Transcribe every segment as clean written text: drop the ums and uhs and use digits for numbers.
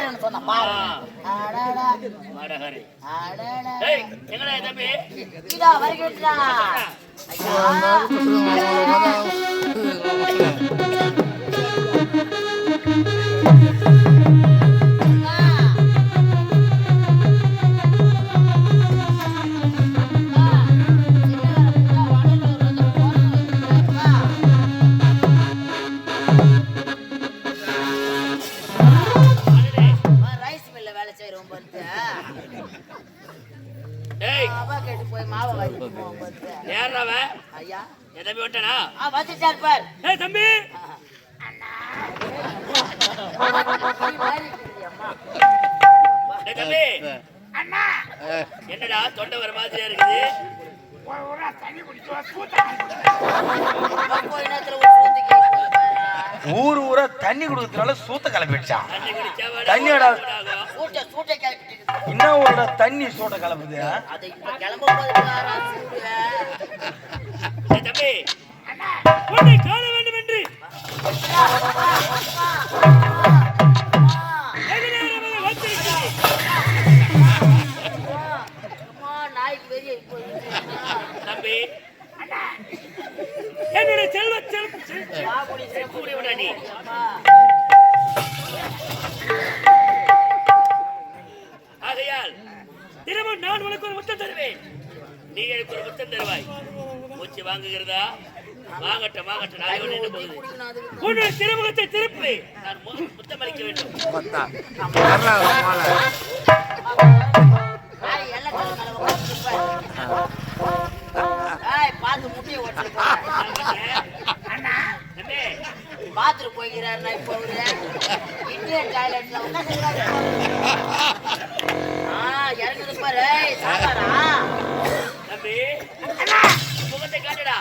பாருன்னு சொன்ன பாரு. எங்கடா தம்பி இதா வருகிறா. தம்பி என்னடா தொண்டை வர மாதிரியா இருக்குது. ஊர் ஊரா தண்ணி குடுக்கறதுனால சூத்த கிளப்பிடுச்சான். தண்ணியோட இன்னும் ஒரு தண்ணி சூட்ட கிளப்புது. தம்பி உன்னை காண வேண்டும் என்று தம்பி என்னுடைய செல்வ நீ ஆகையால் தினமும் நான் உனக்கு ஒரு முத்தம் தருவேன், நீ எனக்கு ஒரு முத்தம் தருவாய். மூச்சு வாங்குகிறதா? வாங்கட்டும் வாங்கட்டும். நான் நின்று போகுது உன்னுடைய திருமுகத்தை திருப்பி நான் முத்தம் அளிக்க வேண்டும். பாத்ரூம் போய்கிறாரு இப்போ இந்தியன் டாய்லெட்ல இறங்குது பாரு சாப்பாரா. தம்பி முகத்தை காட்டுடா.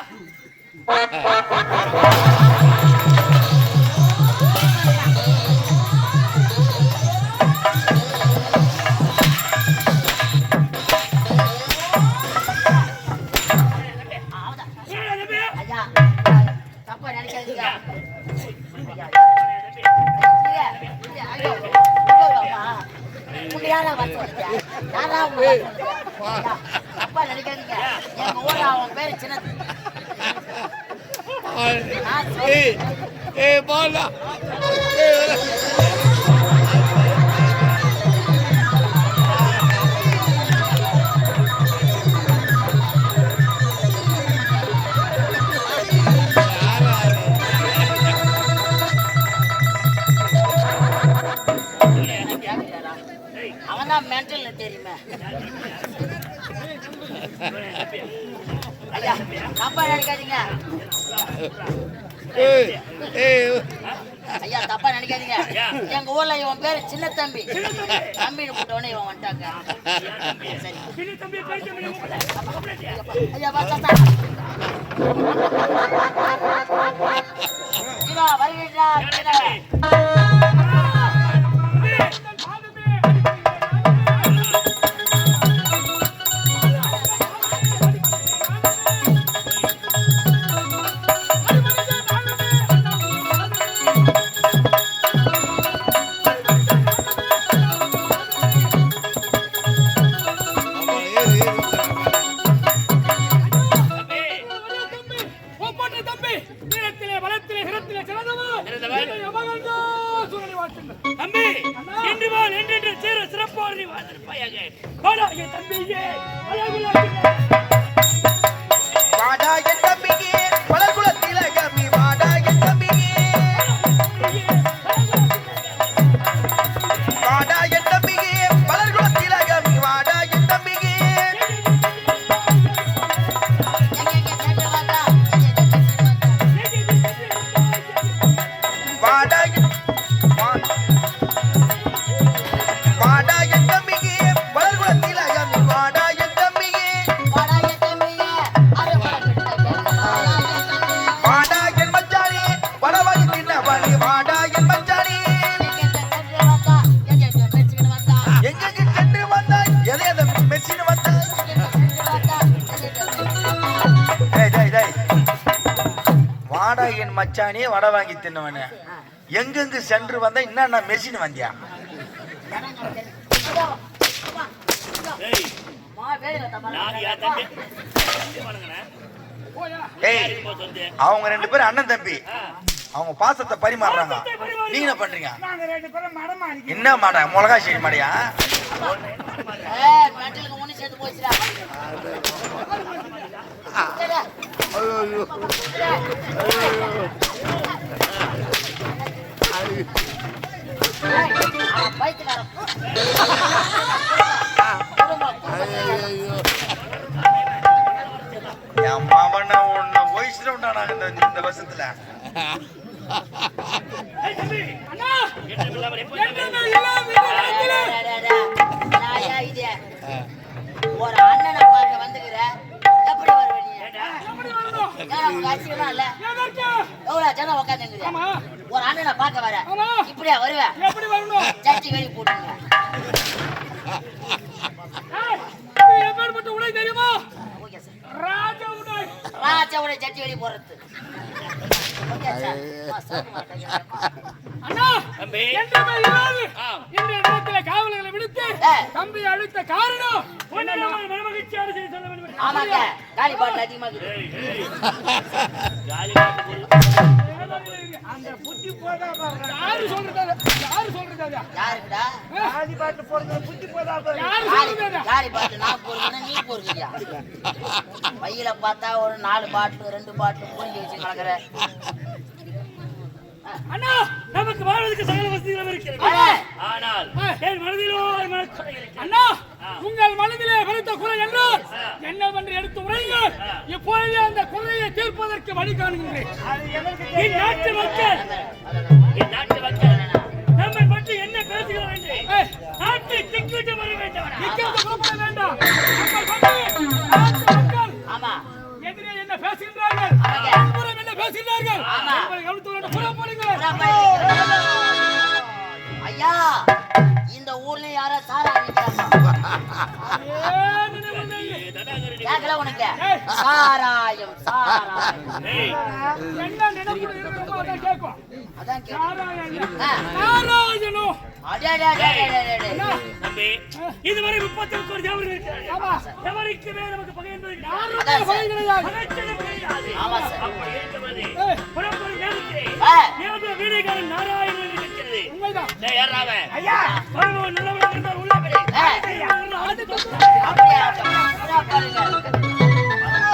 தப்பா நினைக்காதீங்க. அப்பா நினைக்காதீங்க, எங்க ஊர்ல அவன் பேரு சின்னது. அவன்தான் மென்டல் தெரியுமே. ஐயா தப்பா நினைக்காதீங்க, ஐயா தப்பா நினைக்காதீங்க. எங்க ஊர்ல இவன் பேரு சின்ன தம்பி. தம்பின்னு கூட்டவனே இவன் வந்துட்டாங்க. ஐயா வருகிறார். தம்பி இன்று வாழ் என்று சேர சிறப்போடு நீ வாழ்ந்திருப்பாயாக. வாடா என் தம்பியே, வாடா என் தம்பியே, வளர்குல திலகமே, வாடா என் தம்பியே, வாடா என் தம்பியே, வளர்குல திலகமே, வாடா என் தம்பியே. வாடா என் தம்பியே, வளர்குல திலகமே, வாடா என் தம்பியே, வாடா என் மச்சானே, வடவாகி தின்னவனே, வாடா என் மச்சானே. எங்கெங்க சென்று வந்தாய், எதை எதை மெச்சின்னு வந்தாய். வாடா என் மச்சானே, வடை வாங்கி தின்னவனே, எங்கெங்கு சென்று வந்தா என்ன மெஷின் வந்தியா? ஏய், மா வேலையில நான் யார் தம்பி? வணங்கண்ணே. ஏய் யாருக்கு போக சொல்லு? அவங்க ரெண்டு பேரும் அண்ணன் தம்பி ஆ. அவங்க பாசத்தை பரிமாறுறாங்க நீங்க என்ன பண்றீங்க நாங்க 2 பேரும் மடமாடி என்ன மாடா மிளகா செடி மாடியா மெண்டலுக்கு ஒண்ணு சேர்த்து போச்சுடா சரிடா. ஏய், அவன் பைத்தியக்காரன். என் மாமன்ன ஒண்ணு வயசுல உண்டானாங்க இந்த வருஷத்துல ஏய், தம்பி. என்ன இல்லாமல் எப்போ நாயா இது? ஒரு அண்ணனை பார்க்க வந்துக்கிற எப்படி வருவ நீ? ஏன் உனக்கு அசிங்கமா இல்ல? எவ்வளவு ஜனம் உட்காந்துங்குது? ஒரு அண்ணனை பார்க்க வர இப்படியா வருவேன்? எப்படி வரணும் சட்டி வெளி போட்டுங்க. எப்பேற்பட்ட உடை தெரியுமா ஓகே சார். ராஜ உடை ராஜாவுடைய சட்டி வெளி போடுறது. Okay sir. அம்மா, சாப்பிடுமா, கையாளம்மா. அண்ணா தம்பி. என்றுமே இராது ஆ. இன்றைய தினத்திலே காவலர்களை விடுத்து தம்பி அழுத்த காரணம் பொன்னியம்மன் மனமகிழ்ச்சியான செய்தி சொல்ல வேண்டும் என்று. ஆமாங்க, காலி பாட்டில் அதிகமா இருக்குது. ஏய், ஏய். ஜாலி காட்டு பொருள். அந்த புத்தி போதா பாருங்க யாரு சொல்றது யாரு சொல்றது யாருக்குடா? ஆதி பாட்டு போறது புத்தி போதா பாருங்க யாரு காலி சொல்றது காலி பாட்டில் நான் போறதுன்னா நீ போறதுயா? பையில பார்த்தா ஒரு 4 பாட்டில் 2 பாட்டில் புரிஞ்சு வச்சு கலக்குற. அண்ணா, நமக்கு வாழ்வதற்கு சகல வசதிகளும் இருக்கிறது. ஆ. ஆனால் என் மனதிலோ ஒரு மனக்குறை இருக்கிறது. அண்ணா உங்கள் மனதிலே வருத்த குறை என்றால் என்னவென்று எடுத்து உரையுங்கள் இப்பொழுது அந்த குறையை தீர்ப்பதற்கு வழி காணுகின்றேன் என் நாட்டு மக்கள் நம்மை பற்றி என்ன பேசுகிறார் என்று நாட்டை திக்கிட்டு வர வேண்டும். இங்கிருந்து புறப்பட வேண்டாம் உங்கள் மக்கள், நாட்டு மக்கள் ஆமா எதிரே என்ன பேசுகின்றார்கள் ஆமாங்க. அன்புறம் என்ன பேசுகிறார்கள் ஆமா. என்பதை கவனித்து கொண்டு புறப்படுங்கள் ஐயா, இந்த ஊர்ல யாரோ சாரா விக்கிறாங்க. கேட்கல உனக்கு? சாராயம் சாராயம். ஏய், என்ன நினைப்பு இருக்கிறோமோ அதான் கேட்கும் அதான் கேட்க. நாராயணன் ஆ. நாராயணோ அடே, அடே, அடே, அடே, அடே, அடே. தம்பி, இதுவரை 31 தேவர்கள் இருக்கிறார்கள். ஆமா. எவருக்குமே நமக்கு பகை என்பது யாருமே அதான் பகை கிடையாது பகைத்தனம் கிடையாது. ஆமா சார். அப்படி இருக்கிறது. ஏய், புறப்படும் நேரத்திலே ஆ. ஞாபக வீணைக்காரன் நாராயணன் இருக்கிறது. உண்மைதான் டேய், யார்றா அவன்? ஐயா வருபவன் நல்லவனாக இருந்தால் உள்ளே விடு. ஆ. யார்றா அது? அப்படியா? அப்படியா பாருங்க.